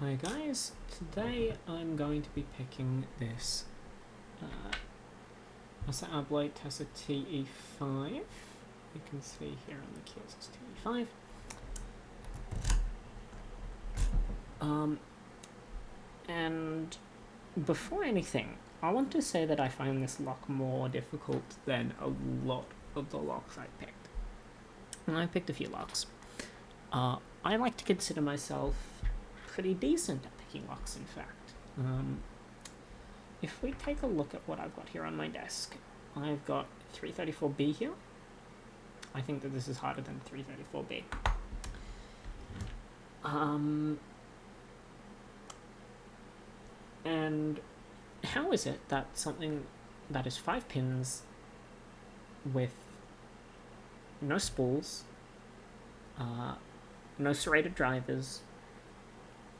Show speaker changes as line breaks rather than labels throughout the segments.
Hi guys, today I'm going to be picking this Asa Abloy Tessa TE5. You can see here on the keys it's TE5. And before anything, I want to say that I find this lock more difficult than a lot of the locks I picked. And I picked a few locks. I like to consider myself pretty decent at picking locks, in fact. If we take a look at what I've got here on my desk, I've got 334B here. I think that this is harder than 334B. And how is it that something that is 5 pins with no spools, no serrated drivers,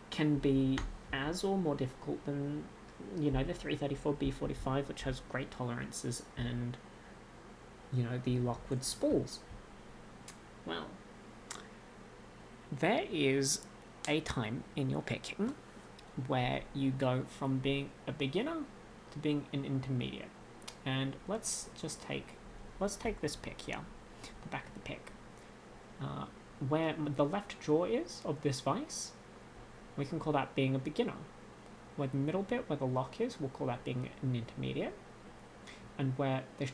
can be as or more difficult than, the 334B45, which has great tolerances, and, the Lockwood spools? Well, there is a time in your picking where you go from being a beginner to being an intermediate. And let's take this pick here, the back of the pick. Where the left jaw is of this vise, we can call that being a beginner. Where the middle bit, where the lock is, we'll call that being an intermediate. And where the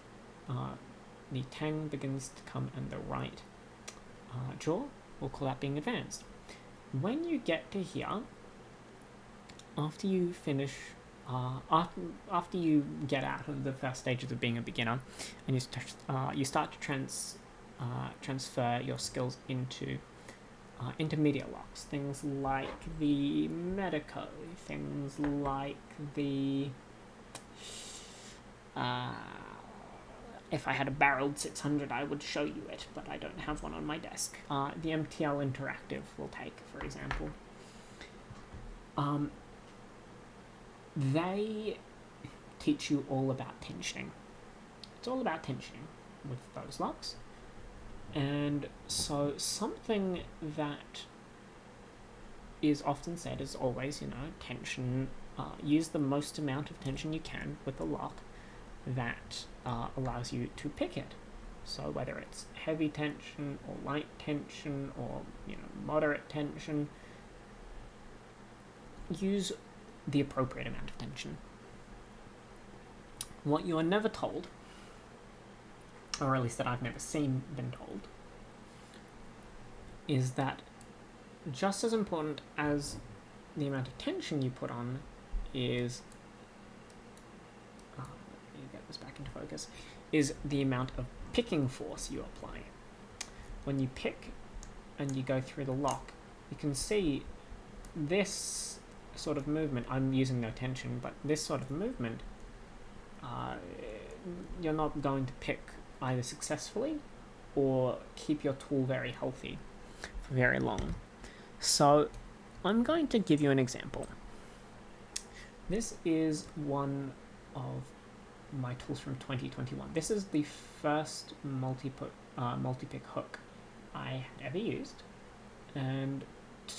tang begins to come in the right jaw, we'll call that being advanced. When you get to here, after you finish, after you get out of the first stages of being a beginner, and you start to transfer your skills into intermediate locks, things like the Medico, things like the if I had a barreled 600, I would show you it, but I don't have one on my desk. The MTL Interactive we'll take, for example. They teach you all about tensioning. It's all about tensioning with those locks. And so something that is often said is always, tension, use the most amount of tension you can with the lock that allows you to pick it. So whether it's heavy tension or light tension or, moderate tension, use the appropriate amount of tension. What you are never told, or at least that I've never been told, is that just as important as the amount of tension you put on is, let me get this back into focus, is the amount of picking force you apply. When you pick and you go through the lock, you can see this sort of movement. I'm using no tension, but this sort of movement, you're not going to pick either successfully or keep your tool very healthy for very long. So I'm going to give you an example. This is one of my tools from 2021. This is the first multi-pick hook I had ever used, and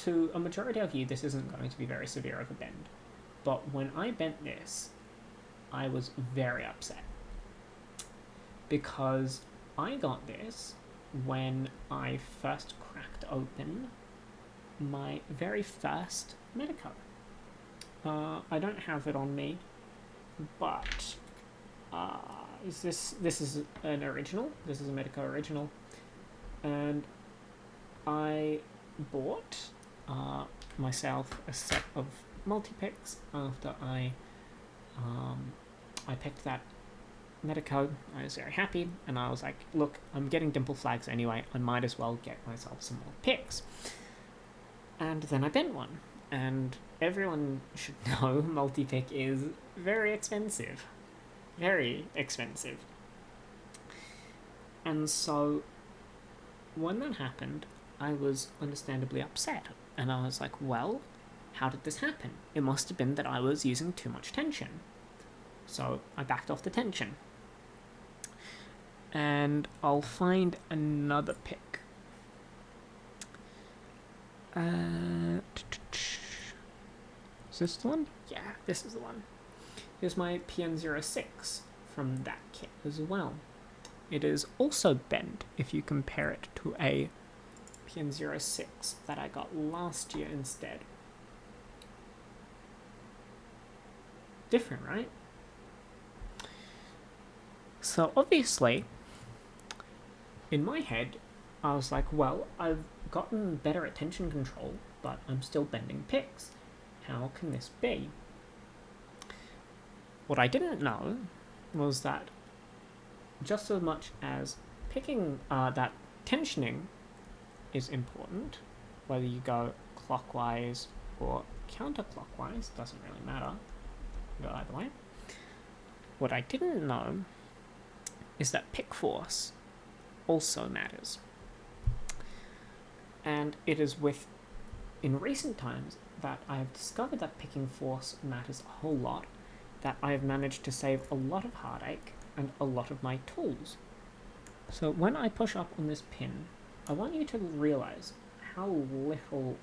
to a majority of you, this isn't going to be very severe of a bend. But when I bent this, I was very upset, because I got this when I first cracked open my very first Medico. I don't have it on me, but this is an original. This is a Medico original, and I bought myself a set of multi-picks after I picked that Medico. I was very happy, and I was like, look, I'm getting dimple flags anyway, I might as well get myself some more picks. And then I bent one, and everyone should know multi-pick is very expensive. Very expensive. And so when that happened, I was understandably upset, and I was like, well, how did this happen? It must have been that I was using too much tension. So I backed off the tension. And I'll find another pick. Is this the one? Yeah, this is the one. Here's my PN06 from that kit as well. It is also bent if you compare it to a PN06 that I got last year instead. Different, right? So obviously, in my head, I was like, well, I've gotten better at tension control, but I'm still bending picks. How can this be? What I didn't know was that just as much as picking that tensioning is important, whether you go clockwise or counterclockwise, doesn't really matter, go either way. What I didn't know is that pick force also matters. And it is in recent times that I have discovered that picking force matters a whole lot, that I have managed to save a lot of heartache and a lot of my tools. So when I push up on this pin, I want you to realize how little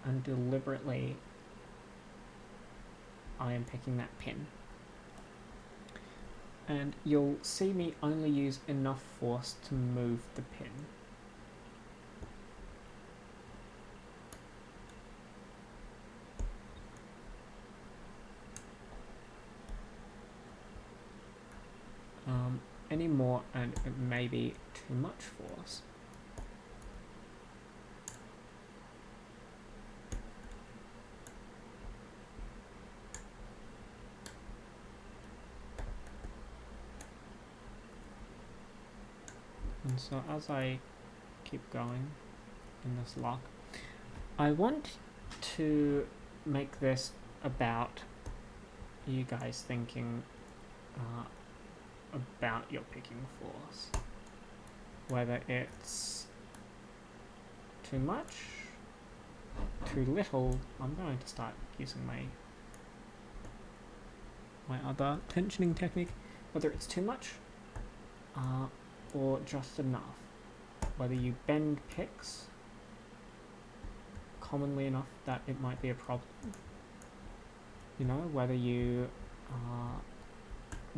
and deliberately I am picking that pin. And you'll see me only use enough force to move the pin. Any more and it may be too much force. And so as I keep going in this lock, I want to make this about you guys thinking about your picking force. Whether it's too much, too little. I'm going to start using my other tensioning technique. Whether it's too much or just enough. Whether you bend picks commonly enough that it might be a problem. You know, whether you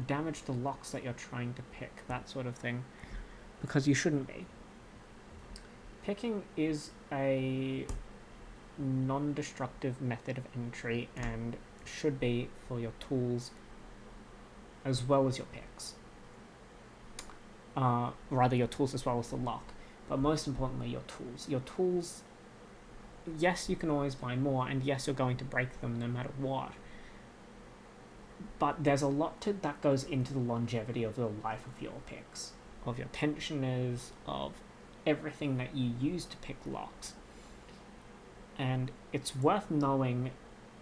damage the locks that you're trying to pick, that sort of thing, because you shouldn't be. Picking is a non-destructive method of entry and should be for your tools as well as your picks. Rather your tools as well as the lock, but most importantly your tools. Your tools, yes, you can always buy more, and yes, you're going to break them no matter what. But there's a lot that goes into the longevity of the life of your picks, of your tensioners, of everything that you use to pick locks. And it's worth knowing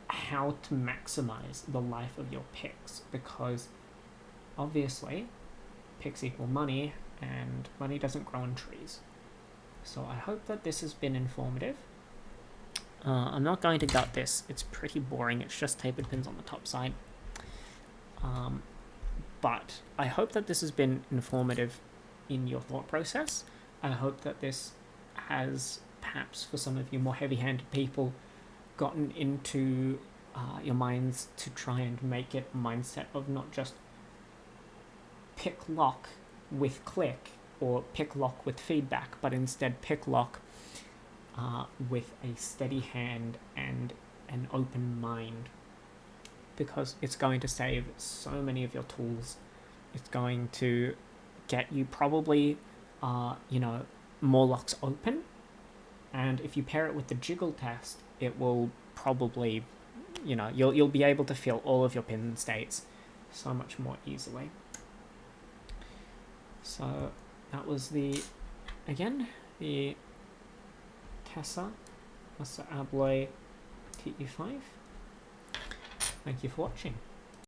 how to maximize the life of your picks, because obviously picks equal money, and money doesn't grow on trees. So I hope that this has been informative. I'm not going to gut this, it's pretty boring, it's just tapered pins on the top side. But I hope that this has been informative in your thought process. I hope that this has, perhaps for some of you more heavy-handed people, gotten into your minds to try and make it a mindset of not just pick lock with click or pick lock with feedback, but instead pick lock with a steady hand and an open mind, because it's going to save so many of your tools. It's going to get you probably, more locks open, and if you pair it with the jiggle test, it will probably, you'll be able to feel all of your pin states so much more easily. So that was the Tessa Abloy TE5. Thank you for watching.